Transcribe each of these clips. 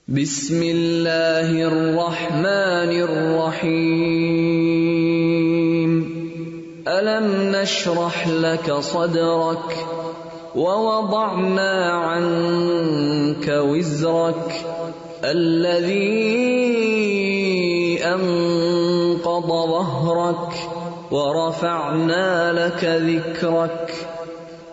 بسم اللہ الرحمن الرحیم ألم نشرح لك صدرك ووضعنا عنك وزرك الذي أنقض ظهرك ورفعنا لك ذكرك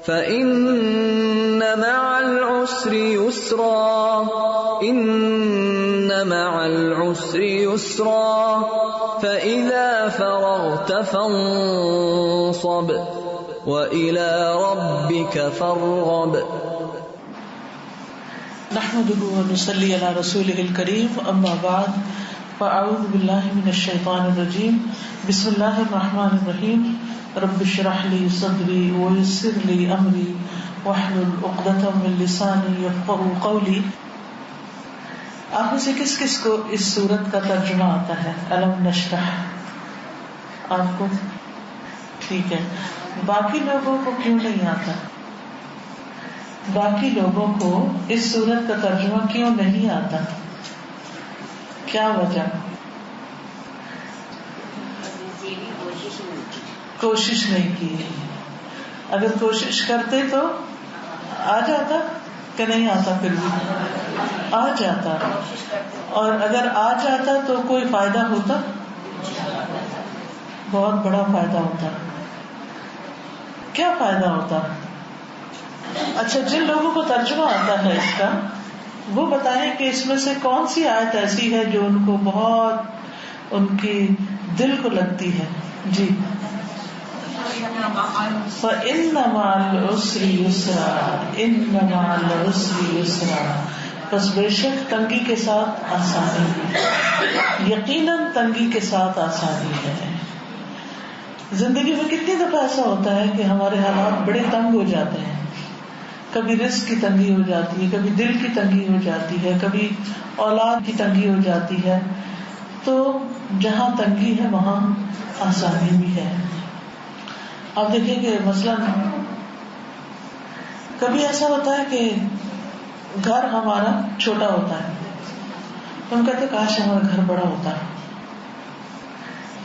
فإن مع العسر يسرا إن مع العسر يسرا فإذا فرغت فانصب وإلى ربك فارغب. نحمده ونصلي على رسوله الكريم أما بعد فأعوذ بالله من الشيطان الرجيم بسم الله الرحمن الرحيم رب اشرح لي صدري ويسر لي أمري واحلل عقدة من لساني يفقهوا قولي. آپ میں سے کس کس کو اس سورت کا ترجمہ آتا ہے؟ الم نشرح آپ کو ٹھیک ہے. باقی لوگوں کو کیوں نہیں آتا؟ باقی لوگوں کو اس سورت کا ترجمہ کیوں نہیں آتا؟ کیا وجہ؟ کوشش نہیں کی. اگر کوشش کرتے تو آ جاتا کہ نہیں آتا؟ پھر بھی آ جاتا. اور اگر آ جاتا تو کوئی فائدہ ہوتا؟ بہت بڑا فائدہ ہوتا. کیا فائدہ ہوتا؟ اچھا، جن لوگوں کو ترجمہ آتا ہے اس کا وہ بتائیں کہ اس میں سے کون سی آیت ایسی ہے جو ان کو بہت ان کی دل کو لگتی ہے. جی. فَإِنَّ مَعَ الْعُسْرِ يُسْرًا إِنَّ مَعَ الْعُسْرِ يُسْرًا بس بے شک تنگی کے ساتھ آسانی ہے. یقیناً تنگی کے ساتھ آسانی ہے. زندگی میں کتنی دفعہ ایسا ہوتا ہے کہ ہمارے حالات بڑے تنگ ہو جاتے ہیں. کبھی رزق کی تنگی ہو جاتی ہے، کبھی دل کی تنگی ہو جاتی ہے، کبھی اولاد کی تنگی ہو جاتی ہے. تو جہاں تنگی ہے وہاں آسانی بھی ہے. آپ دیکھیں کہ مثلاً کبھی ایسا ہوتا ہے کہ گھر ہمارا چھوٹا ہوتا ہے، ہم کہتے ہیں کاش ہمارا گھر بڑا ہوتا ہے.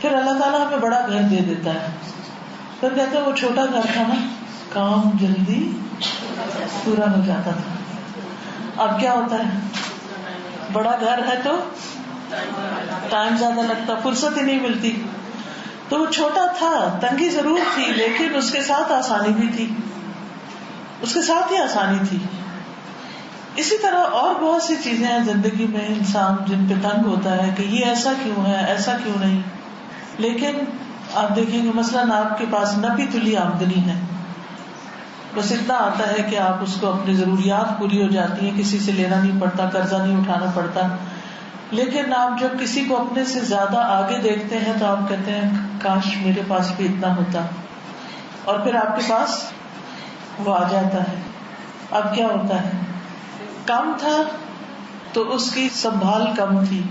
پھر اللہ تعالیٰ ہمیں بڑا گھر دے دیتا ہے، پھر کہتے ہیں وہ چھوٹا گھر تھا نا، کام جلدی پورا ہو جاتا تھا. اب کیا ہوتا ہے؟ بڑا گھر ہے تو ٹائم زیادہ لگتا، فرصت ہی نہیں ملتی. تو وہ چھوٹا تھا، تنگی ضرور تھی لیکن اس کے ساتھ آسانی بھی تھی، اس کے ساتھ ہی آسانی تھی. اسی طرح اور بہت سی چیزیں ہیں زندگی میں انسان جن پہ تنگ ہوتا ہے کہ یہ ایسا کیوں ہے، ایسا کیوں نہیں. لیکن آپ دیکھیں گے مثلاً آپ کے پاس نپی تلی آمدنی ہے، بس اتنا آتا ہے کہ آپ اس کو اپنی ضروریات پوری ہو جاتی ہیں، کسی سے لینا نہیں پڑتا، قرضہ نہیں اٹھانا پڑتا. لیکن آپ جب کسی کو اپنے سے زیادہ آگے دیکھتے ہیں تو آپ کہتے ہیں کاش میرے پاس بھی اتنا ہوتا، اور پھر آپ کے پاس وہ آ جاتا ہے. اب کیا ہوتا ہے؟ کم تھا تو اس کی سنبھال کم تھی،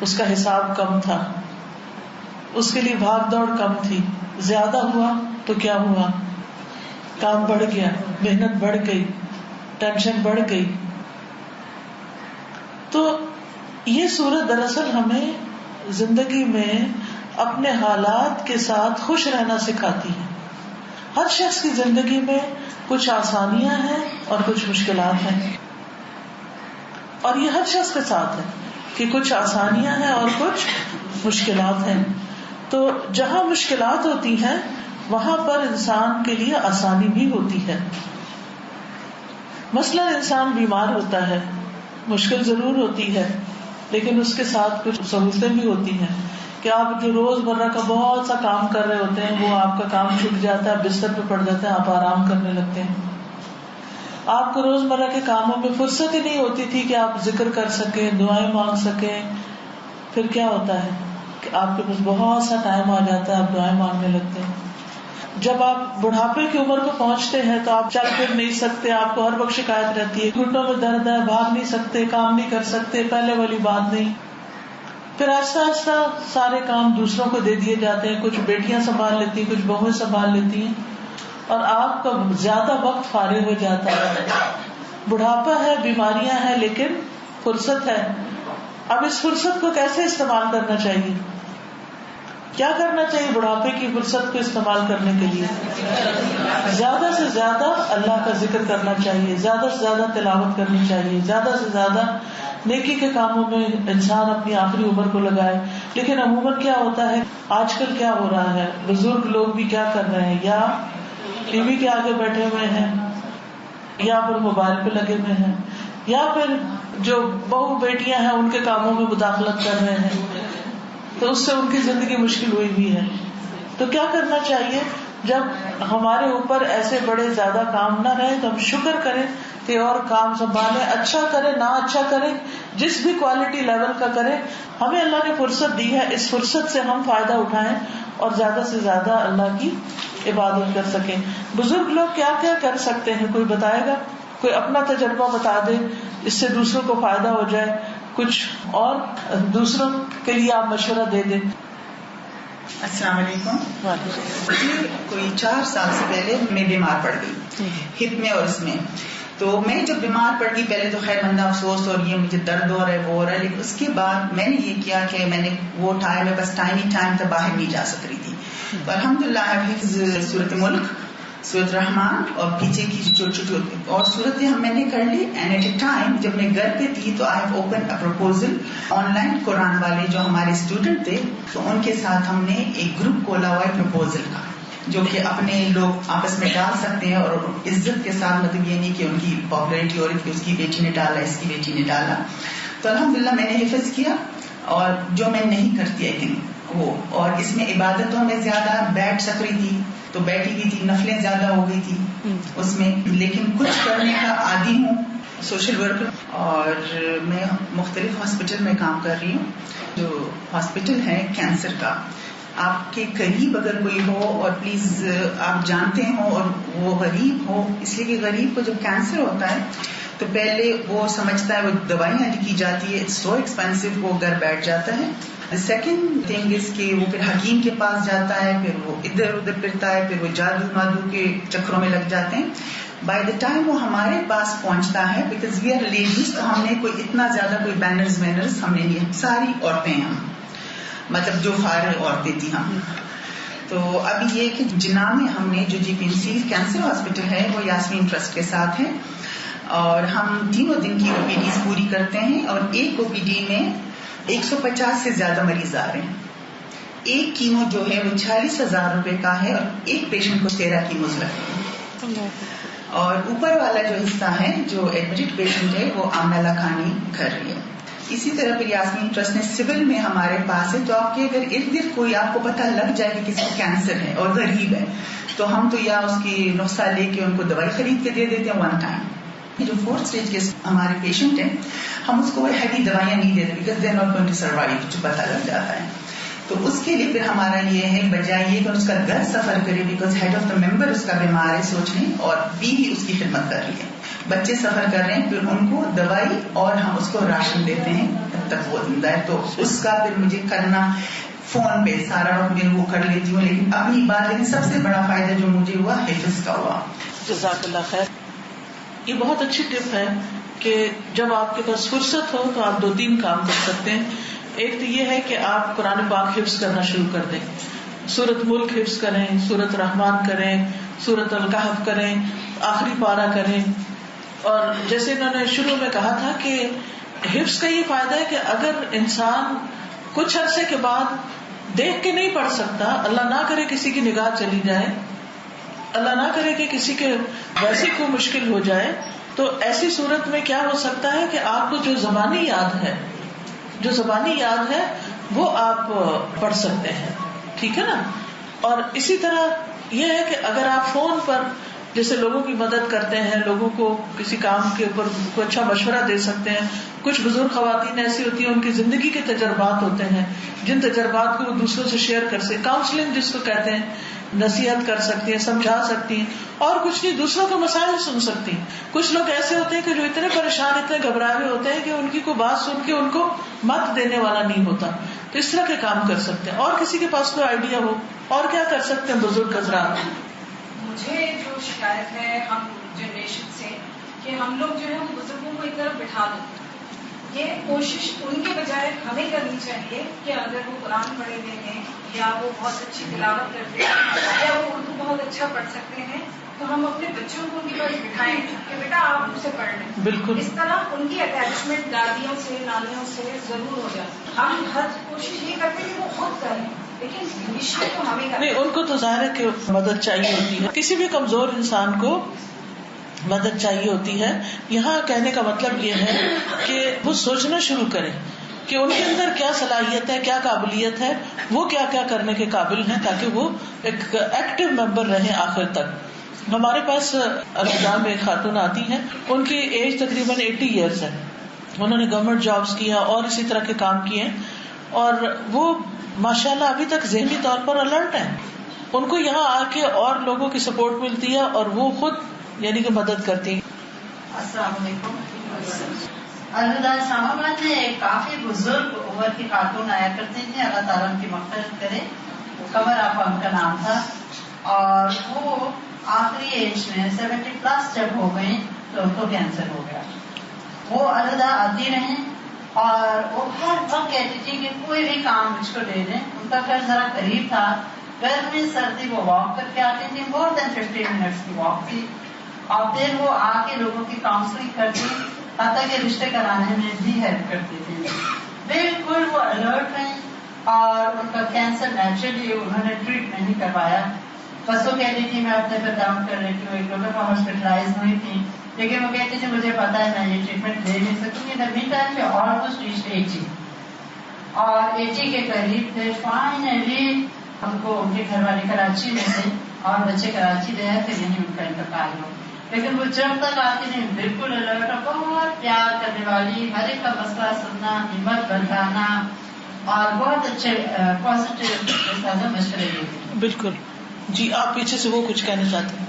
اس کا حساب کم تھا، اس کے لیے بھاگ دوڑ کم تھی. زیادہ ہوا تو کیا ہوا؟ کام بڑھ گیا، محنت بڑھ گئی، ٹینشن بڑھ گئی. تو یہ سورت دراصل ہمیں زندگی میں اپنے حالات کے ساتھ خوش رہنا سکھاتی ہے. ہر شخص کی زندگی میں کچھ آسانیاں ہیں اور کچھ مشکلات ہیں، اور یہ ہر شخص کے ساتھ ہے کہ کچھ آسانیاں ہیں اور کچھ مشکلات ہیں. تو جہاں مشکلات ہوتی ہیں وہاں پر انسان کے لیے آسانی بھی ہوتی ہے. مثلا انسان بیمار ہوتا ہے، مشکل ضرور ہوتی ہے لیکن اس کے ساتھ کچھ سہولتیں بھی ہوتی ہیں کہ آپ جو روز مرہ کا بہت سا کام کر رہے ہوتے ہیں وہ آپ کا کام چھوٹ جاتا ہے، بستر پہ پڑ جاتا ہے، آپ آرام کرنے لگتے ہیں. آپ کو روز مرہ کے کاموں میں فرصت ہی نہیں ہوتی تھی کہ آپ ذکر کر سکیں، دعائیں مانگ سکیں. پھر کیا ہوتا ہے کہ آپ کے پاس بہت سا ٹائم آ جاتا ہے، آپ دعائیں مانگنے لگتے ہیں. جب آپ بڑھاپے کی عمر کو پہنچتے ہیں تو آپ چل پھر نہیں سکتے، آپ کو ہر وقت شکایت رہتی ہے، گھٹنوں میں درد ہے، بھاگ نہیں سکتے، کام نہیں کر سکتے، پہلے والی بات نہیں. پھر آہستہ آہستہ سارے کام دوسروں کو دے دیے جاتے ہیں، کچھ بیٹیاں سنبھال لیتی ہیں، کچھ بہویں سنبھال لیتی ہیں، اور آپ کا زیادہ وقت فارغ ہو جاتا ہے. بڑھاپا ہے، بیماریاں ہیں، لیکن فرصت ہے. اب اس فرصت کو کیسے استعمال کرنا چاہیے؟ کیا کرنا چاہیے بڑھاپے کی فرصت کو استعمال کرنے کے لیے؟ زیادہ سے زیادہ اللہ کا ذکر کرنا چاہیے, زیادہ سے زیادہ تلاوت کرنی چاہیے, زیادہ سے زیادہ نیکی کے کاموں میں انسان اپنی آخری عمر کو لگائے. لیکن عموماً کیا ہوتا ہے آج کل, کیا ہو رہا ہے, بزرگ لوگ بھی کیا کر رہے ہیں, یا ٹی وی کے آگے بیٹھے ہوئے ہیں, یا پھر موبائل پہ لگے ہوئے ہیں, یا پھر جو بہو بیٹیاں ہیں ان کے کاموں میں مداخلت کر رہے ہیں, تو اس سے ان کی زندگی مشکل ہوئی ہے. تو کیا کرنا چاہیے جب ہمارے اوپر ایسے بڑے زیادہ کام نہ رہے تو ہم شکر کریں کہ اور کام سنبھالیں, اچھا کریں نہ اچھا کریں, جس بھی کوالٹی لیول کا کریں. ہمیں اللہ نے فرصت دی ہے, اس فرصت سے ہم فائدہ اٹھائیں اور زیادہ سے زیادہ اللہ کی عبادت کر سکیں. بزرگ لوگ کیا کیا کر سکتے ہیں, کوئی بتائے گا؟ کوئی اپنا تجربہ بتا دے, اس سے دوسروں کو فائدہ ہو جائے, کچھ اور دوسروں کے لیے آپ مشورہ دے دیں. السلام علیکم. کوئی 4 سال سے پہلے میں بیمار پڑ گئی ہپ میں اور اس میں. تو میں جب بیمار پڑ گئی پہلے تو خیر بندہ افسوس اور یہ مجھے درد ہو رہا ہے وہ ہو رہا ہے, لیکن اس کے بعد میں نے یہ کیا کہ میں نے وہ ٹائم ہے بس ٹائم تھا, باہر نہیں جا سک رہی تھی. تو الحمدللہ حفظ سورۃ ملک, سورۃ رحمان اور پیچھے کی جو چھوٹی ہوتی اور صورتیں میں نے کر لی. اینڈ ایٹ اے ٹائم جب میں گھر پہ تھی تو I have open a proposal online. Quran والے جو ہمارے اسٹوڈنٹ تھے تو ان کے ساتھ ہم نے ایک گروپ کھولا ہوا ہے پروپوزل کا, جو کہ اپنے لوگ آپس میں ڈال سکتے ہیں اور عزت کے ساتھ, مطلب یہ نہیں کہ ان کی پاپولیرٹی ہو رہی کہ اس کی بیٹی نے ڈالا اس کی بیٹی نے ڈالا. تو الحمدللہ میں نے حفظ کیا اور جو میں نہیں کرتی آئی تھنک وہ, اور اس میں عبادتوں میں زیادہ بیٹھ سک رہی تھی تو بیٹھی ہوئی تھی, نفلیں زیادہ ہو گئی تھی اس میں, لیکن کچھ کرنے کا عادی ہوں. سوشل ورکر اور میں مختلف ہاسپٹل میں کام کر رہی ہوں. جو ہاسپٹل ہے کینسر کا, آپ کے قریب اگر کوئی ہو اور پلیز آپ جانتے ہوں اور وہ غریب ہو, اس لیے کہ غریب کو جب کینسر ہوتا ہے تو پہلے وہ سمجھتا ہے وہ دوائیاں کی جاتی ہے, اٹس سو ایکسپینسو, وہ گھر بیٹھ جاتا ہے. سیکنڈ تھنگ از کہ وہ پھر حکیم کے پاس جاتا ہے, پھر وہ ادھر ادھر پھرتا ہے, پھر وہ جادو مادو کے چکروں میں لگ جاتے ہیں. بائی دا ٹائم وہ ہمارے پاس پہنچتا ہے, بیکاز وی آر لیڈیز, تو ہم نے کوئی اتنا زیادہ کوئی بینرز وینرز ہم نے نہیں, ساری عورتیں ہم مطلب جو فارغ عورتیں تھیں ہم. تو ابھی یہ کہ جناح میں ہم نے جو جی پی این سی کینسر ہاسپٹل ہے وہ یاسمین ٹرسٹ کے ساتھ ہے, اور ہم 3 دن کی او پی ڈیز پوری کرتے ہیں, اور ایک او پی ڈی میں 150 سے زیادہ مریض آ رہے ہیں. ایک کیمو جو ہے وہ 46,000 روپے کا ہے, اور ایک پیشنٹ کو 13 کیموز لگتے ہیں. اور اوپر والا جو حصہ ہے جو ایڈمٹڈ پیشنٹ ہے وہ آمنہ لکھانی کر رہی ہے. اسی طرح پھر یاسمین ٹرسٹ نے سول میں ہمارے پاس ہے, تو آپ کے اگر ارد گرد کوئی آپ کو پتہ لگ جائے کہ کسی کو کینسر ہے اور غریب ہے, تو ہم تو یا اس کی نسخہ لے کے ان کو دوائی خرید کے دے دیتے ہیں 1 ٹائم. جو 4th اسٹیج کے ہمارے پیشنٹ ہیں ہم اس کو وہ ہیوی دوائیاں نہیں دیتے, because they are not going to survive, جو پتہ لگ جاتا ہے. تو اس کے لیے پھر ہمارا یہ ہے بجائے یہ کہ اس کا گھر سفر کرے, بیکاز ہیڈ آف دا ممبر اس کا بیمار ہے سوچنے, اور بیوی اس کی خدمت کر رہی ہے, بچے سفر کر رہے ہیں, پھر ان کو دوائی اور ہم اس کو راشن دیتے ہیں تب تک وہ زندہ ہے. تو اس کا پھر مجھے کرنا فون پہ سارا وقت میں وہ کر لیتی ہوں, لیکن اپنی بات, لیکن سب سے بڑا فائدہ جو مجھے ہوا حفظ کا ہوا. جزاک اللہ خیر. یہ بہت اچھی ٹپ ہے کہ جب آپ کے پاس فرصت ہو تو آپ 2-3 کام کر سکتے ہیں. ایک تو یہ ہے کہ آپ قرآن پاک حفظ کرنا شروع کر دیں, سورۃ ملک حفظ کریں, سورۃ رحمان کریں, سورۃ الکہف کریں, آخری پارہ کریں. اور جیسے انہوں نے شروع میں کہا تھا کہ حفظ کا یہ فائدہ ہے کہ اگر انسان کچھ عرصے کے بعد دیکھ کے نہیں پڑھ سکتا, اللہ نہ کرے کسی کی نگاہ چلی جائے, اللہ نہ کرے کہ کسی کے ویسے کو مشکل ہو جائے, تو ایسی صورت میں کیا ہو سکتا ہے کہ آپ کو جو زبانی یاد ہے وہ آپ پڑھ سکتے ہیں, ٹھیک ہے نا. اور اسی طرح یہ ہے کہ اگر آپ فون پر جیسے لوگوں کی مدد کرتے ہیں, لوگوں کو کسی کام کے اوپر کوئی اچھا مشورہ دے سکتے ہیں. کچھ بزرگ خواتین ایسی ہوتی ہیں ان کی زندگی کے تجربات ہوتے ہیں جن تجربات کو وہ دوسروں سے شیئر کر سکتے, کاؤنسلنگ جس کو کہتے ہیں, نصیحت کر سکتی ہیں, سمجھا سکتی ہیں, اور کچھ نہیں دوسروں کے مسائل سن سکتی ہیں. کچھ لوگ ایسے ہوتے ہیں کہ جو اتنے پریشان, اتنے گھبرائے ہوئے ہوتے ہیں کہ ان کی کوئی بات سن کے ان کو مت دینے والا نہیں ہوتا. تو اس طرح کے کام کر سکتے ہیں. اور کسی کے پاس کوئی آئیڈیا ہو اور کیا کر سکتے ہیں بزرگ حضرات؟ مجھے جو شکایت ہے ہم جنریشن سے کہ ہم لوگ جو ہے وہ بزرگوں کو ایک طرف بٹھا دیتے ہیں, یہ کوشش ان کے بجائے ہمیں کرنی چاہیے کہ اگر وہ قرآن پڑھے ہوئے ہیں یا وہ بہت اچھی تلاوت کرتے ہیں یا وہ اردو بہت اچھا پڑھ سکتے ہیں تو ہم اپنے بچوں کو ان کے پاس بٹھائیں کہ بیٹا آپ مجھ سے پڑھ لیں. بالکل. اس طرح ان کی اٹیچمنٹ دادیوں سے نانیوں سے ضرور ہو جاتی. ہم ہر کوشش یہ کرتے ہیں کہ وہ خود کریں لیکن انیشیٹ تو ہمیں کرنا نہیں, ان کو تو ظاہر ہے کہ مدد چاہیے ہوتی ہے. کسی بھی کمزور انسان کو مدد چاہیے ہوتی ہے. یہاں کہنے کا مطلب یہ ہے کہ وہ سوچنا شروع کریں کہ ان کے اندر کیا صلاحیت ہے, کیا قابلیت ہے, وہ کیا کیا کرنے کے قابل ہیں, تاکہ وہ ایک ایکٹیو ممبر رہیں آخر تک. ہمارے پاس الحدام میں ایک خاتون آتی ہیں, ان کی ایج تقریباً 80 ایئرس ہے. انہوں نے گورنمنٹ جابس کیا اور اسی طرح کے کام کیے اور وہ ماشاءاللہ ابھی تک ذہنی طور پر الرٹ ہیں. ان کو یہاں آ کے اور لوگوں کی سپورٹ ملتی ہے اور وہ خود یعنی کہ مدد کرتی ہیں. السلام علیکم. الہدا اسلام آباد میں ایک کافی بزرگ عمر کی خاتون آیا کرتی تھی, اللہ تعالیٰ ان کی مغفرت کرے. قمر آپا ان کا نام تھا اور وہ آخری ایج میں 70+ جب ہو گئی تو ان کو کینسر ہو گیا. وہ الہدا آتی رہیں اور وہ ہر وقت کہتی تھی کہ کوئی بھی کام مجھ کو دے دیں. ان کا گھر ذرا قریب تھا, گرمی سردی وہ واک کر کے آتی تھی, مور دین 15 منٹس کی واک تھی, اور پھر وہ آ کے لوگوں کی کاؤنسلنگ کرتی, حتیٰ کہ رشتے کرانے میں بھی ہیلپ کرتی تھی. بالکل وہ الرٹ رہیں اور ان کا کینسر نیچرلی انہوں نے ٹریٹ نہیں کروایا. بس وہ کہتی تھی میں اپنے پہ کام کر رہی تھی, ایک دفعہ ہاسپٹلائز ہوئی تھی, لیکن وہ کہتی تھی مجھے پتا ہے میں یہ ٹریٹمنٹ لے نہیں سکوں گی. مین ٹائم سے آلموسٹ ریچ 80 اور 80 کے قریب تھے. فائنلی ہم کو ان کے گھر والے کراچی میں تھے اور بچے کراچی رہے تھے, یہیں ان کا انتقال ہو. لیکن وہ جب تک آتی نہیں بالکل الرٹ, بہت پیار کرنے والی, ہر ایک کا مسئلہ سننا, ہمت بڑھانا اور بہت اچھے پازیٹیو مشورے دیتے. بالکل. جی آپ پیچھے سے وہ کچھ کہنا چاہتے ہیں؟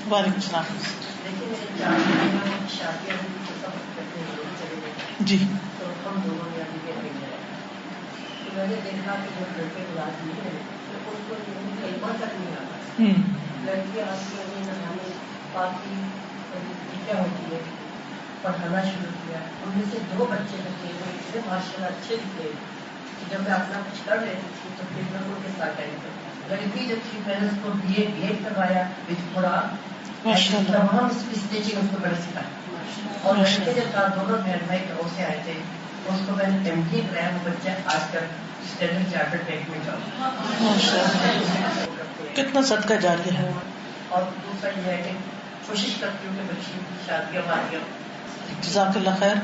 وعلیکم السلام. جی میں نے دیکھا کہ جو لڑکے بات نہیں ہے تو ان کو کلمہ تک نہیں آتا. لڑکیاں آتی ہیں نہانے پاکی کیا ہوتی ہے پڑھانا شروع کیا. ان میں سے 2 بچے بچے اتنے ماشاء اللہ اچھے دکھے. جب میں اپنا کچھ کر رہی تھی تو پھر میں ان کے ساتھ آئی تھی. لڑکی جب تھی میں نے اس کو BA BEd کروایا وتھ قرآن, تمام اسٹیچنگ اس کو میں نے سکھایا. اور لڑکے جب دونوں میرے گھروں سے آئے تھے اس کو میں نے MD کرایا. وہ بچہ آج کل اسٹینڈرڈ چارٹرڈ بینک میں جاؤ. کتنا صدقہ جاری ہے. اور دوسرا یہ ہے کہ کوشش کرتی ہوں کہ بچی شادیاں والیاں. جزاک اللہ خیر.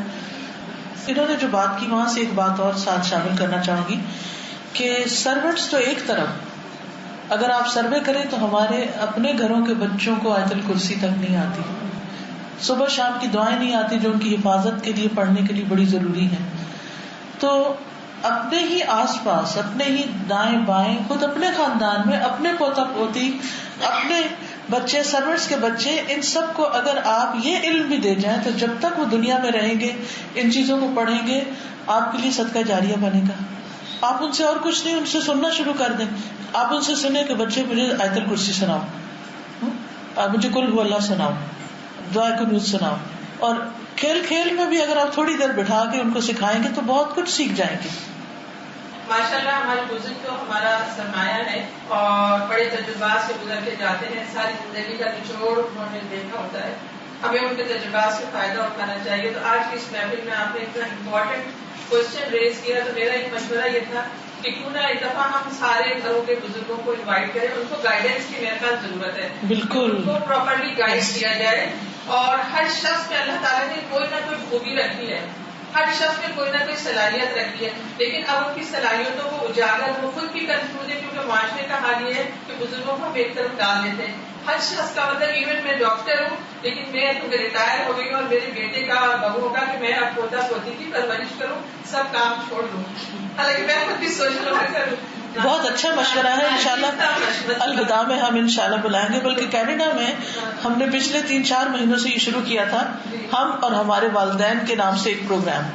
انہوں نے جو بات کی وہاں سے ایک بات اور ساتھ شامل کرنا چاہوں گی کہ سرونٹس تو ایک طرف, اگر آپ سروے کریں تو ہمارے اپنے گھروں کے بچوں کو آیت الکرسی تک نہیں آتی, صبح شام کی دعائیں نہیں آتی جو ان کی حفاظت کے لیے پڑھنے کے لیے بڑی ضروری ہے. تو اپنے ہی آس پاس, اپنے ہی دائیں بائیں, خود اپنے خاندان میں اپنے پوتا پوتی, اپنے بچے, سرونٹس کے بچے, ان سب کو اگر آپ یہ علم بھی دے جائیں تو جب تک وہ دنیا میں رہیں گے ان چیزوں کو پڑھیں گے آپ کے لیے صدقہ جاریہ بنے گا. آپ ان سے اور کچھ نہیں, ان سے سننا شروع کر دیں. آپ ان سے سنیں کہ بچے مجھے آیت الکرسی سناؤ, آپ مجھے قل هو اللہ سناؤ, دعا قنوت سناؤ. اور کھیل کھیل میں بھی اگر آپ تھوڑی دیر بٹھا کے ان کو سکھائیں گے تو بہت کچھ سیکھ جائیں گے. ماشاءاللہ ہمارے بزرگ تو ہمارا سرمایہ ہے اور بڑے تجربات سے گزر کے جاتے ہیں. ساری زندگی کا نچوڑ انہوں نے دیکھا ہوتا ہے, ہمیں ان کے تجربات سے فائدہ اٹھانا چاہیے. تو آج کی اس محفل میں آپ نے اتنا امپورٹنٹ کوشچن ریز کیا تو میرا ایک مشورہ یہ تھا کہ کیوں نہ ایک دفعہ ہم سارے گھروں کے بزرگوں کو انوائٹ کریں, ان کو گائیڈنس کی میرے پاس ضرورت ہے. بالکل, ان کو پراپرلی گائیڈ کیا جائے. اور ہر شخص میں اللہ تعالیٰ نے کوئی نہ کوئی خوبی رکھی ہے, ہر شخص میں کوئی نہ کوئی صلاحیت رکھی ہے, لیکن اب ان کی صلاحیتوں کو اجاگر وہ خود بھی کنفیوز ہے کیونکہ معاشرے کا حال یہ ہے کہ بزرگوں کو ہم ایک طرف ڈال دیتے ہیں. ہر شخص کا مطلب ایون میں ڈاکٹر ہوں لیکن میں تو ریٹائر ہو گئی ہوں اور میرے بیٹے کا اور بہوؤں کا کہ میں اب پوتا پوتی کی پرورش کروں, سب کام چھوڑ دوں. حالانکہ میں خود بھی سوچ لوں کروں. بہت اچھا مشورہ ہے. انشاءاللہ الہدا میں ہم انشاءاللہ بلائیں گے. بلکہ کینیڈا میں ہم نے پچھلے 3-4 مہینوں سے یہ شروع کیا تھا, ہم اور ہمارے والدین کے نام سے ایک پروگرام,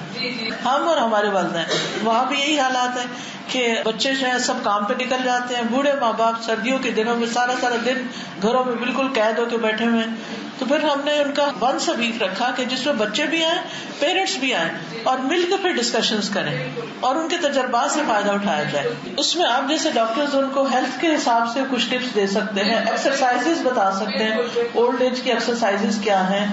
ہم اور ہمارے والدین. وہاں بھی یہی حالات ہے کہ بچے جو ہیں سب کام پہ نکل جاتے ہیں, بوڑھے ماں باپ سردیوں کے دنوں میں سارا دن گھروں میں بالکل قید ہو کے بیٹھے ہوئے ہیں. تو پھر ہم نے ان کا 1 ویک رکھا کہ جس میں بچے بھی آئیں, پیرنٹس بھی آئیں, اور مل کے پھر ڈسکشنز کریں اور ان کے تجربات سے فائدہ اٹھایا جائے. اس میں آپ جیسے ڈاکٹرز ان کو ہیلتھ کے حساب سے کچھ ٹپس دے سکتے ہیں, ایکسرسائزز بتا سکتے ہیں, اولڈ ایج کی ایکسرسائزز کیا ہیں,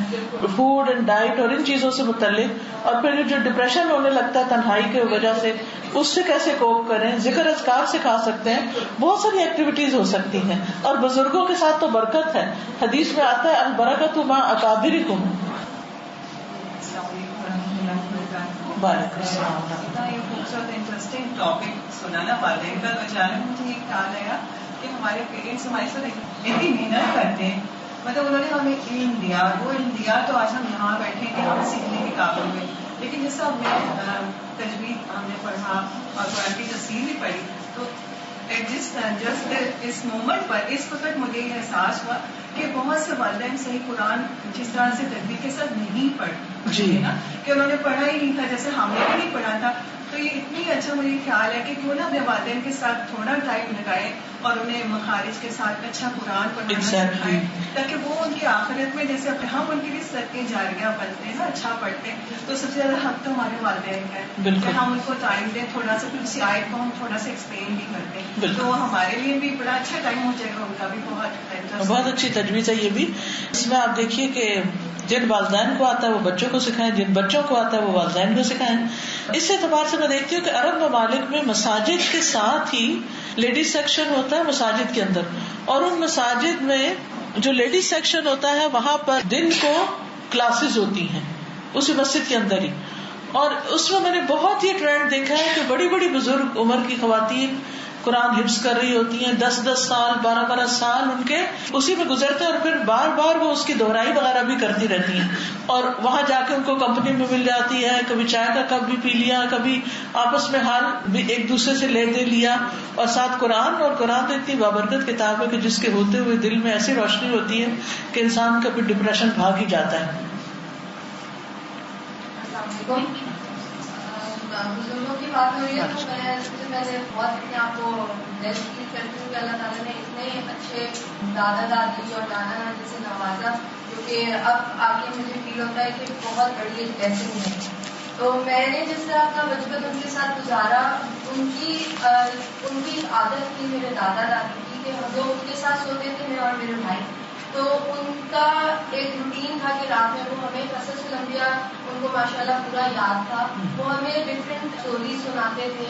فوڈ اینڈ ڈائٹ اور ان چیزوں سے متعلق, اور پھر جو ڈپریشن ہونے لگتا ہے تنہائی کی وجہ سے, اس سے کیسے کوپ کریں, ذکر اذکار سکھا سکتے ہیں. بہت ساری ایکٹیویٹیز ہو سکتی ہیں. اور بزرگوں کے ساتھ تو برکت ہے, حدیث میں آتا ہے البرکۃ مع اکابرکم. وعلیکم السلام. یہ خوبصورت انٹرسٹنگ ٹاپک سنا نا والدین کا, تو اچانک مجھے ایک خیال آیا کہ ہمارے پیرنٹس ہمارے ساتھ اتنی محنت کرتے ہیں, مطلب انہوں نے ہمیں علم دیا, وہ علم دیا تو آج ہم یہاں بیٹھے کہ ہم سیکھنے کے قابل ہوئے. لیکن جیسا ہم نے تجوید ہم نے پڑھا اور قرآن کی تفسیر بھی پڑھی, تو جسٹ اس مومنٹ پر اس وقت مجھے یہ احساس ہوا کہ بہت سے والدین صحیح قرآن جس طرح سے تجوید کے ساتھ نہیں پڑھتے نا, کہ انہوں نے پڑھا ہی نہیں تھا, جیسے ہم نے بھی نہیں پڑھا تھا. تو یہ اتنی اچھا مجھے خیال ہے کہ کیوں نہ اپنے والدین کے ساتھ تھوڑا ٹائم لگائے اور انہیں مخارج کے ساتھ اچھا قرآن پڑھنا سکھائیں, تاکہ وہ ان کی آخرت میں جیسے ہم ان کی بھی صدقے جاریہ بنتے ہیں نا, اچھا پڑھتے ہیں, تو سب سے زیادہ حق تو ہمارے والدین کا ہے کہ ہم ان کو ٹائم دیں, تھوڑا سا پھر اسی آیت کو ہم تھوڑا سا ایکسپلین بھی کرتے ہیں, تو ہمارے لیے بھی بڑا اچھا ٹائم ہو جائے گا, ان کا بھی بہت اچھی تجویز ہے. یہ بھی اس میں آپ دیکھیے کہ جن والدین کو آتا ہے وہ بچوں کو سکھائیں, جن بچوں کو آتا ہے وہ والدین کو سکھائیں. اس اعتبار سے میں دیکھتی ہوں کہ عرب ممالک میں مساجد کے ساتھ ہی لیڈیز سیکشن ہوتا ہے مساجد کے اندر, اور ان مساجد میں جو لیڈیز سیکشن ہوتا ہے وہاں پر دن کو کلاسز ہوتی ہیں اسی مسجد کے اندر ہی. اور اس میں میں نے بہت یہ ٹرینڈ دیکھا ہے کہ بڑی بڑی بزرگ عمر کی خواتین قرآن حفظ کر رہی ہوتی ہیں, 10 سال 12 سال ان کے اسی میں گزرتے ہیں, اور پھر بار بار وہ اس کی دہرائی وغیرہ بھی کرتی رہتی ہیں, اور وہاں جا کے ان کو کمپنی میں مل جاتی ہے, کبھی چائے کا کپ بھی پی لیا, کبھی آپس میں حال بھی ایک دوسرے سے لے دے لیا, اور ساتھ قرآن. اور قرآن تو اتنی بابرکت کتاب ہے کہ جس کے ہوتے ہوئے دل میں ایسی روشنی ہوتی ہے کہ انسان کا پھر ڈپریشن بھاگ ہی جاتا ہے. بزرگوں کی بات ہو رہی ہے تو میں سب سے پہلے بہت اپنے آپ کو بلیس فیل کرتی ہوں کہ اللہ تعالیٰ نے اتنے اچھے دادا دادی اور نانا نانی سے نوازا, کیونکہ اب آگے مجھے فیل ہوتا ہے کہ بہت بڑی ایک بلیسنگ ہے. تو میں نے جس طرح اپنا بچپن ان کے ساتھ گزارا, ان کی عادت تھی میرے دادا دادی کی کہ ہم لوگ ان کے ساتھ سوتے تھے, میں اور میرے بھائی. تو ان کا ایک روٹین تھا کہ رات میں وہ ہمیں قصص الانبیاء, ان کو ماشاءاللہ پورا یاد تھا, وہ ہمیں ڈفرینٹ اسٹوریز سناتے تھے,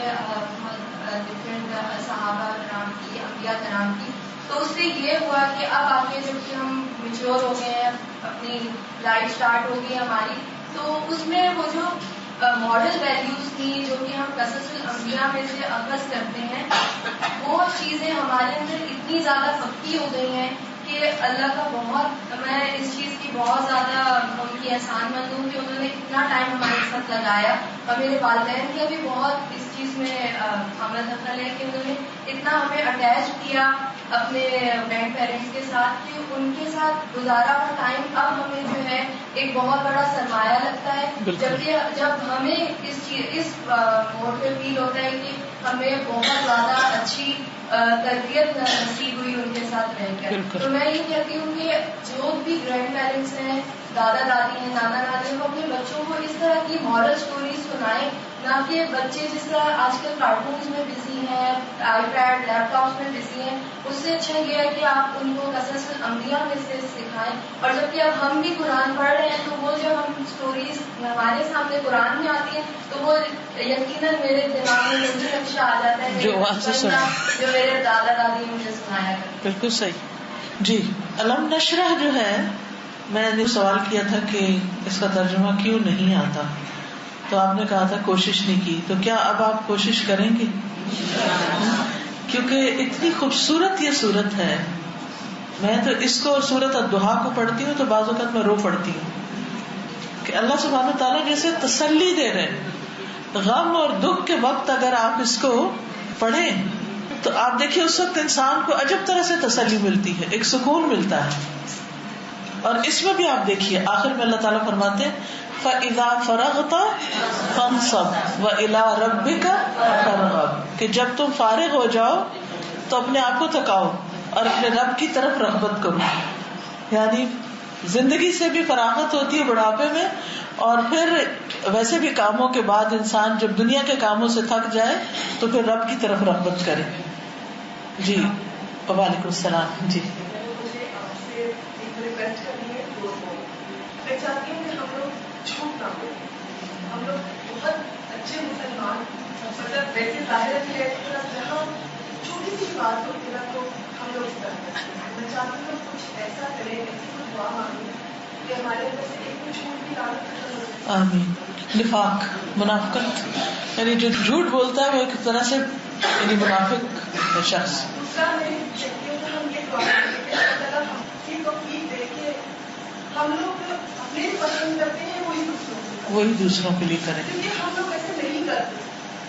ڈفرینٹ صحابہ کرام کی, انبیاء کرام کی. تو اس سے یہ ہوا کہ اب آگے جب کہ ہم میچور ہو گئے ہیں, اپنی لائف اسٹارٹ ہو گئی ہماری, تو اس میں وہ جو ماڈل ویلیوز تھی جو کہ ہم قصص الانبیاء میں سے اخذ کرتے ہیں, وہ چیزیں ہمارے اندر اتنی زیادہ پکی ہو گئی ہیں کہ اللہ کا بہت, میں اس چیز کی بہت زیادہ ان کی احسان مند ہوں کہ انہوں نے اتنا ٹائم ہمارے ساتھ لگایا, اور میرے والدین کا بھی بہت اس چیز میں عمل دخل ہے کہ انہوں نے اتنا ہمیں اٹیچ کیا اپنے گرینڈ پیرنٹس کے ساتھ کہ ان کے ساتھ گزارا ہوا ٹائم اب ہمیں جو ہے ایک بہت بڑا سرمایہ لگتا ہے. جبکہ جب ہمیں اس موڈ پہ فیل ہوتا ہے کہ ہمیں بہت زیادہ اچھی تربیت نصیب ہوئی ان کے ساتھ رہ کر. تو میں یہ کہتی ہوں کہ جو بھی گرینڈ پیرنٹس ہیں, دادا دادی ہیں, نانا نانی, وہ اپنے بچوں کو اس طرح کی مورل اسٹوریز سنائیں, نہ کہ بچے جس طرح آج کل کارٹونز میں بزی ہیں, آئی پیڈ لیپ ٹاپس میں بزی ہیں. اس سے اچھا یہ ہے کہ آپ ان کو قصص الانبیاء میں سے سکھائیں. اور جبکہ اب ہم بھی قرآن پڑھ رہے ہیں تو وہ جب ہم اسٹوریز ہمارے سامنے قرآن میں آتی ہیں تو وہ یقیناً میرے دماغ میں مجھے نقشہ آ جاتا ہے جو میرے دادا دادی مجھے سنایا کرتے. بالکل صحیح. جی, علم نشرح جو ہے, میں نے سوال کیا تھا کہ اس کا ترجمہ کیوں نہیں آتا, تو آپ نے کہا تھا کوشش نہیں کی. تو کیا اب آپ کوشش کریں گے؟ کیونکہ اتنی خوبصورت یہ صورت ہے. میں تو اس کو اور سورۃ الضحیٰ کو پڑھتی ہوں تو بعض اوقات میں رو پڑتی ہوں کہ اللہ سبحانہ تعالیٰ جیسے تسلی دے رہے ہیں. غم اور دکھ کے وقت اگر آپ اس کو پڑھیں تو آپ دیکھیں اس وقت انسان کو عجب طرح سے تسلی ملتی ہے, ایک سکون ملتا ہے. اور اس میں بھی آپ دیکھیے آخر میں اللہ تعالیٰ فرماتے ہیں فَإِذَا فَرَغْتَ فَانْصَبْ وَإِلَىٰ رَبِّكَ فَارْغَب, کہ جب تم فارغ ہو جاؤ تو اپنے آپ کو تھکاؤ اور اپنے رب کی طرف رغبت کرو. یعنی زندگی سے بھی فراغت ہوتی ہے بڑھاپے میں، اور پھر ویسے بھی کاموں کے بعد انسان جب دنیا کے کاموں سے تھک جائے تو پھر رب کی طرف رغبت کرے. جی وعلیکم السلام. جی میں چاہتی ہوں کہ ہم لوگ جھوٹ نہ بولیں. ہم لوگ بہت اچھے مسلمان، مطلب ویسے ظاہر کی جہاں چھوٹی سی بات ہوتی ہے تو ہم لوگ اس طرح کرتے ہیں. میں چاہتی ہوں کچھ ایسا کریں، ایسی کوئی دعا مانگیں کہ ہمارے اندر سے ایک بھی جھوٹ کی عادت ختم ہو جائے. آمین. نفاق، منافقت، یعنی جو جھوٹ بولتا ہے وہ ایک طرح سے یعنی منافق ہے شخص. دوسرا میں کہتی ہوں کہ ہم یہ دعا کریں کہ اللہ تعالیٰ ہم کی توفیق دے کے ہم لوگ اپنے پسند کرتے ہیں وہی دوسروں کے لیے کریں، کیونکہ ہم لوگ ایسے نہیں کرتے.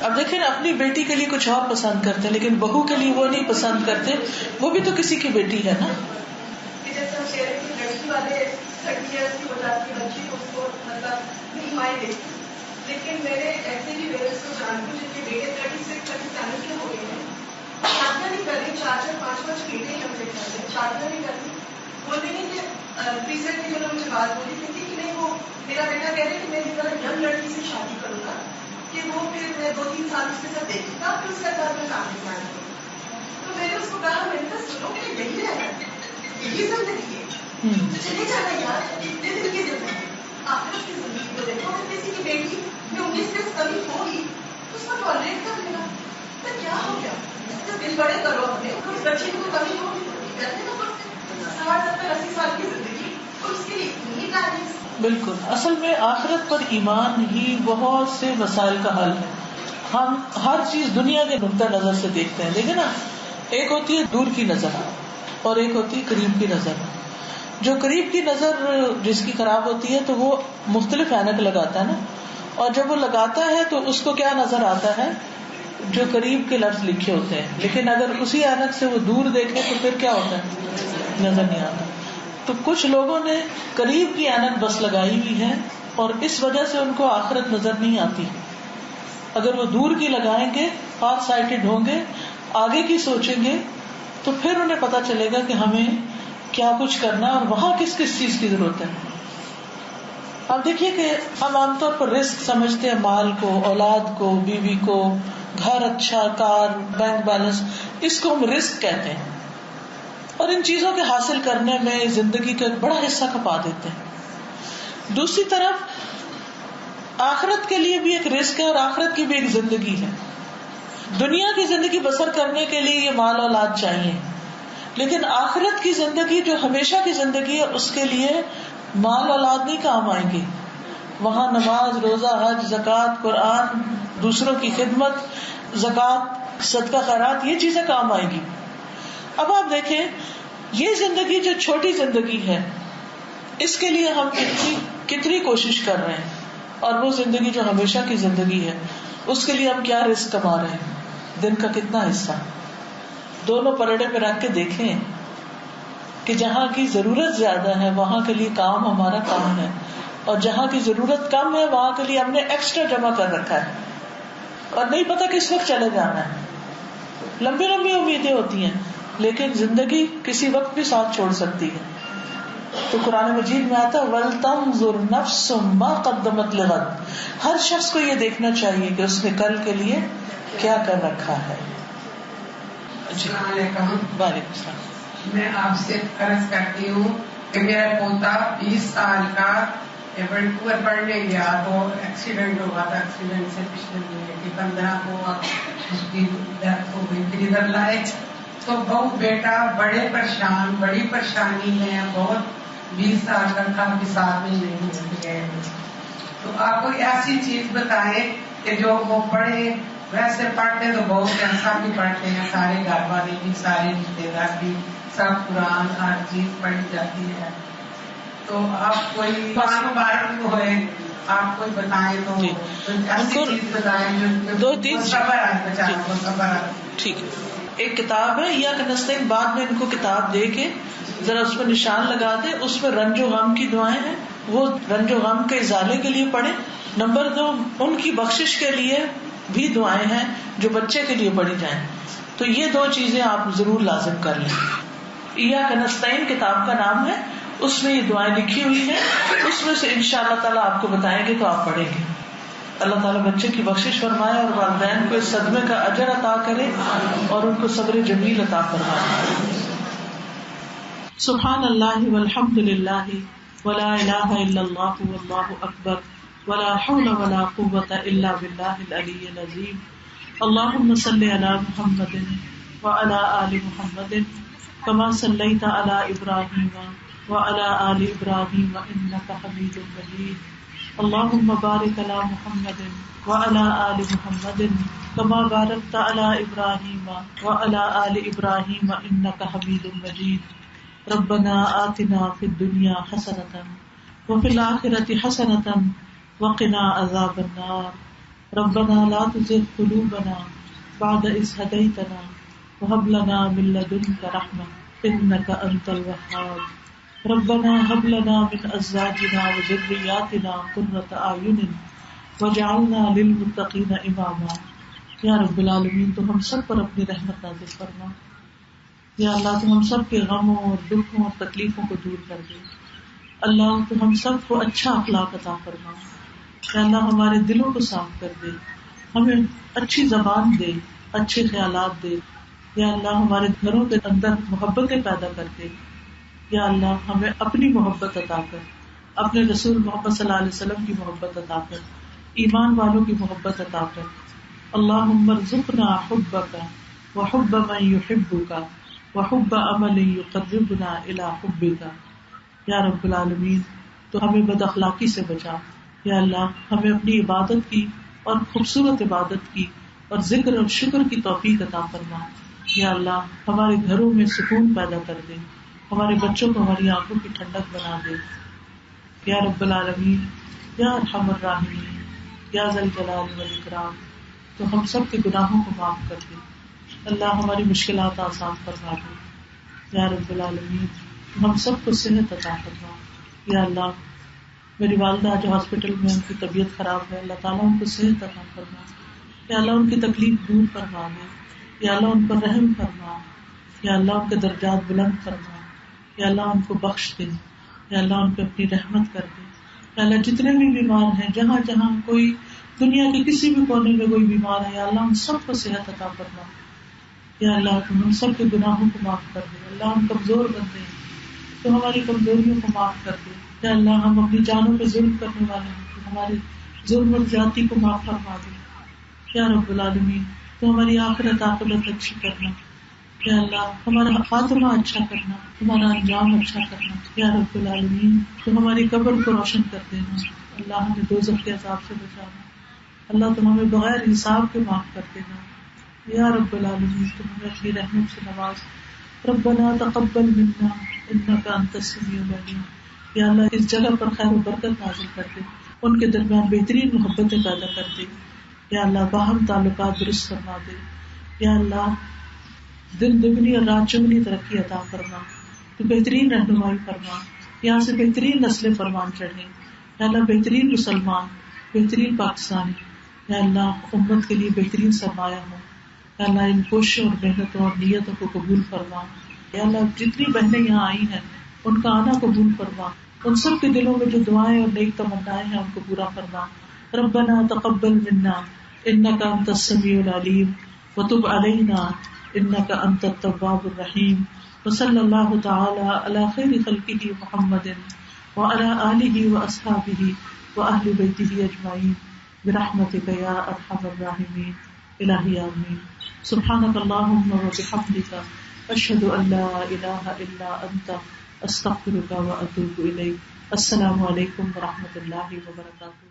اب دیکھیں نا، اپنی بیٹی کے لیے کچھ اور پسند کرتے ہیں لیکن بہو کے لیے وہ نہیں پسند کرتے. وہ بھی تو کسی کی بیٹی ہے نا. جیسے ہم کہہ رہے ہیں کہ لڑکی والے 30 ایئرس کی ہو جاتی ہے بچی کو، اس کو مطلب نہیں مائیں دیتی. لیکن میرے ایسے بھی پیرنٹس کو جانتی ہوں جن کے بیٹے 36 37 کے ہو گئے ہیں، شادیاں نہیں کر رہی، 4 5 بیٹے ہیں اپنے گھر میں، شادیاں نہیں کر رہی. بولتے ہیں کہ ریسنٹلی جو مجھے بات بولی تھی کہ نہیں، وہ میرا بیٹا کہہ رہے کہ میں اس طرح ینگ لڑکی سے شادی کروں گا کہ وہ پھر میں 2-3 سال اس کے ساتھ دیکھوں گا، پھر اس کے بعد میں کام نہیں کروں گا. تو میں نے اس کو کہا، میں نے کہا سنو کہ یہی رہنا ہے، یہی زندگی ہے، تو چلے جانا یار، اتنے دن کی زندگی، آخرت کی زندگی کو دیکھو. اگر کسی کی بیٹی میں 19 سے کمی ہوگی تو اس کو ٹالریٹ کر لینا، تو کیا ہو گیا؟ دل بڑے کرو اپنے، اس بچے کو کمی ہوگی کرنے کا پڑتے. 60-70-80 سال کی زندگی اور اس کے لیے اتنی ٹائمنگ. بالکل. اصل میں آخرت پر ایمان ہی بہت سے مسائل کا حل ہے. ہم ہر چیز دنیا کے نقطہ نظر سے دیکھتے ہیں. دیکھیں نا، ایک ہوتی ہے دور کی نظر اور ایک ہوتی ہے قریب کی نظر. جو قریب کی نظر جس کی خراب ہوتی ہے تو وہ مختلف اینک لگاتا ہے نا، اور جب وہ لگاتا ہے تو اس کو کیا نظر آتا ہے؟ جو قریب کے لفظ لکھے ہوتے ہیں. لیکن اگر اسی اینک سے وہ دور دیکھے تو پھر کیا ہوتا ہے؟ نظر نہیں آتا. تو کچھ لوگوں نے قریب کی اینک بس لگائی ہوئی ہے اور اس وجہ سے ان کو آخرت نظر نہیں آتی. اگر وہ دور کی لگائیں گے، فار سائٹڈ ہوں گے، آگے کی سوچیں گے، تو پھر انہیں پتا چلے گا کہ ہمیں کیا کچھ کرنا ہے اور وہاں کس کس چیز کی ضرورت ہے. اب دیکھیے کہ ہم عام طور پر رزق سمجھتے ہیں مال کو، اولاد کو، بیوی کو، گھر اچھا، کار، بینک بیلنس، اس کو ہم رزق کہتے ہیں اور ان چیزوں کے حاصل کرنے میں زندگی کا ایک بڑا حصہ کھپا دیتے ہیں. دوسری طرف آخرت کے لیے بھی ایک رزق ہے اور آخرت کی بھی ایک زندگی ہے. دنیا کی زندگی بسر کرنے کے لیے یہ مال اولاد چاہیے، لیکن آخرت کی زندگی جو ہمیشہ کی زندگی ہے اس کے لیے مال اولاد نہیں کام آئیں گے. وہاں نماز، روزہ، حج، زکوٰۃ، قرآن، دوسروں کی خدمت، زکوٰۃ، صدقہ خیرات، یہ چیزیں کام آئیں گی. اب آپ دیکھیں، یہ زندگی جو چھوٹی زندگی ہے اس کے لیے ہم کتنی کوشش کر رہے ہیں، اور وہ زندگی جو ہمیشہ کی زندگی ہے اس کے لیے ہم کیا رزق کما رہے ہیں، دن کا کتنا حصہ. دونوں پلڑے پہ رکھ کے دیکھیں کہ جہاں کی ضرورت زیادہ ہے وہاں کے لیے کام ہمارا کام ہے، اور جہاں کی ضرورت کم ہے وہاں کے لیے ہم نے ایکسٹرا جمع کر رکھا ہے اور نہیں پتا کس وقت چلے جانا ہے. لمبی لمبی امیدیں ہوتی ہیں لیکن زندگی کسی وقت بھی ساتھ چھوڑ سکتی ہے. تو قرآن مجید میں آتا ہے وَلْتَنْظُرْ نَفْسٌ مَا قَدَّمَتْ لِغَدٍ. ہر شخص کو یہ دیکھنا چاہیے کہ اس نے کل کے لیے کیا کر رکھا ہے. السلام علیکم. وعلیکم السلام. میں آپ سے عرض کرتی ہوں کہ میرا پوتا 20 سال کا وینکوور پڑھنے گیا تو ایکسیڈنٹ ہوا تھا. ایکسیڈنٹ سے پچھلے مہینے کی 15 کو اس کی ڈیتھ ہو گئی. پھر ادھر لائے تو بہو بیٹا بڑے پریشان، بڑی پریشانی میں بہت 20 سال کا تھا کہ 7 مہینے ہو گئے. تو آپ کوئی ایسی چیز بتائیں کہ جو وہ پڑھے. ویسے پڑھتے تو بہت ایسا بھی پڑھتے ہیں، سارے گھر والے بھی، سارے رشتے دار بھی، سب قرآن ہر چیز پڑھی جاتی ہے. تو آپ کوئی مبارک ہوئے آپ کوئی بتائیں تو ایسی چیز بتائیں جو 2-3 صبر آئے بچاروں کو صبر آئے. ٹھیک ہے. ایک کتاب ہے یا کنستین، بعد میں ان کو کتاب دے کے ذرا اس پر نشان لگا دے. اس میں رنج و غم کی دعائیں ہیں، وہ رنج و غم کے ازالے کے لیے پڑھیں. نمبر 2 ان کی بخشش کے لیے بھی دعائیں ہیں جو بچے کے لیے پڑھی جائیں. تو یہ 2 چیزیں آپ ضرور لازم کر لیں. یا کنستین کتاب کا نام ہے، اس میں یہ دعائیں لکھی ہوئی ہیں، اس میں سے انشاءاللہ تعالیٰ آپ کو بتائیں گے تو آپ پڑھیں گے. اللہ تعالیٰ بچے کی بخشش فرمائے اور والدین کو اس صدمے کا اجر عطا کرے اور ان کو صبر جمیل عطا فرمائے. سبحان اللہ والحمد للہ ولا الہ الا اللہ واللہ اکبر ولا حول ولا قوة الا باللہ العلی العظیم. اللہم صل علی محمد وعلی آل محمد کما صلیت علی ابراہیم وعلی آل ابراہیم انک حمید مجید. اللہم بارک علی محمد وعلی آل محمد کما بارکت علی ابراہیم وعلی آل ابراہیم انک حمید مجید. ربنا آتنا فی الدنیا حسنۃ وفی الآخرۃ حسنۃ وقنا عذاب النار. ربنا لا تزغ قلوبنا بعد إذ هديتنا وهب لنا من لدنك رحمة إنك أنت الوهاب. ربنا هب لنا من أزواجنا وذرياتنا قرة أعين واجعلنا للمتقين إماما. یا رب العالمین تو ہم سب پر اپنی رحمت نازل فرما. یا اللہ تو ہم سب کے غموں اور دکھوں اور تکلیفوں کو دور کر دے. اللہ تو ہم سب کو اچھا اخلاق عطا فرما. یا اللہ ہمارے دلوں کو صاف کر دے، ہمیں اچھی زبان دے، اچھے خیالات دے. یا اللہ ہمارے گھروں کے اندر محبتیں پیدا کر دے. یا اللہ ہمیں اپنی محبت عطا کر، اپنے رسول محمد صلی اللہ علیہ وسلم کی محبت عطا کر، ایمان والوں کی محبت عطا کر. اللہم ارزقنا حبک وحب من یحبک وحب عمل یقربنا الی حبک. یا رب العالمین تو ہمیں بد اخلاقی سے بچا. یا اللہ ہمیں اپنی عبادت کی اور خوبصورت عبادت کی اور ذکر اور شکر کی توفیق عطا فرما. یا اللہ ہمارے گھروں میں سکون پیدا کر دے، ہمارے بچوں کو ہماری آنکھوں کی ٹھنڈک بنا دے. یا رب العالمین یا ارحم الراحمین یا ذا الجلال والاکرام تو ہم سب کے گناہوں کو معاف کر دے. اللہ ہماری مشکلات آسان فرما دے. یا رب العالمین ہم سب کو صحت عطا فرما. یا اللہ میری والدہ جو ہاسپٹل میں ان کی طبیعت خراب ہے، اللہ تعالیٰ ان کو صحت عطا فرما. یا اللہ ان کی تکلیف دور فرما دے. یا اللہ ان پر رحم فرما. یا اللہ ان کے درجات بلند فرما. یا اللہ ان کو بخش دے. یا اللہ ان پہ اپنی رحمت کر دے. یا اللہ جتنے بھی بیمار ہیں، جہاں جہاں کوئی دنیا کے کسی بھی کونے میں کوئی بیمار ہے، یا اللہ ان سب کو صحت عطا فرما. یا اللہ تم ہم سب کے گناہوں کو معاف کر دے. اللہ ہم کمزور بندے ہیں تو ہماری کمزوریوں کو معاف کر دے. یا اللہ ہم اپنی جانوں پہ ظلم کرنے والے ہیں تو ہمارے ظلم اور زیادتی کو معاف فرما دے. یا رب العالمین تو ہماری آخرت عاقبت اچھی کرنا. یا اللہ ہمارا خاتمہ اچھا کرنا، ہمارا انجام اچھا کرنا. یا رب العالمین تو ہماری قبر کو روشن کر دینا. اللہ ہمیں دوزخ کے عذاب سے بچانا. اللہ تم ہمیں بغیر حساب کے معاف کر دینا. یا رب العالمین تم ہمیں اپنی رحمت سے نواز. ربنا تقبل منا انک انت السمیع العلیم. یا اللہ اس جگہ پر خیر و برکت نازل کر دے، ان کے درمیان بہترین محبتیں پیدا کر دے. یا اللہ باہم تعلقات درست فرما دے. یا اللہ دن دگنی اور رات چگنی ترقی عطا فرما. تو بہترین رہنمائی فرما. یہاں سے بہترین نسل فرمان چڑھیں. یا اللہ بہترین مسلمان، بہترین پاکستانی یا اللہ امت کے لیے بہترین سرمایہ ہو. یا اللہ ان کوششوں اور محنتوں اور نیتوں کو قبول فرما. یا اللہ جتنی بہنیں یہاں آئی ہیں ان کا آنا قبول فرما. ان سب کے دلوں میں جو دعائیں اور نیک تمنائیں ہیں ان کو پورا فرما. ربنا تقبل منا انک انت السمیع العلیم وتب علینا انک انت التواب الرحیم. وصلی اللہ تعالی علی خیر خلقہ محمد وعلی آلہ واصحابہ واہل بیتہ اجمعین برحمتک یا ارحم الراحمین. الہی آمین. سبحانک اللہم وبحمدک اشہد ان لا الہ الا انت استغفرک واتوب الیک. السلام علیکم ورحمۃ اللہ وبرکاتہ.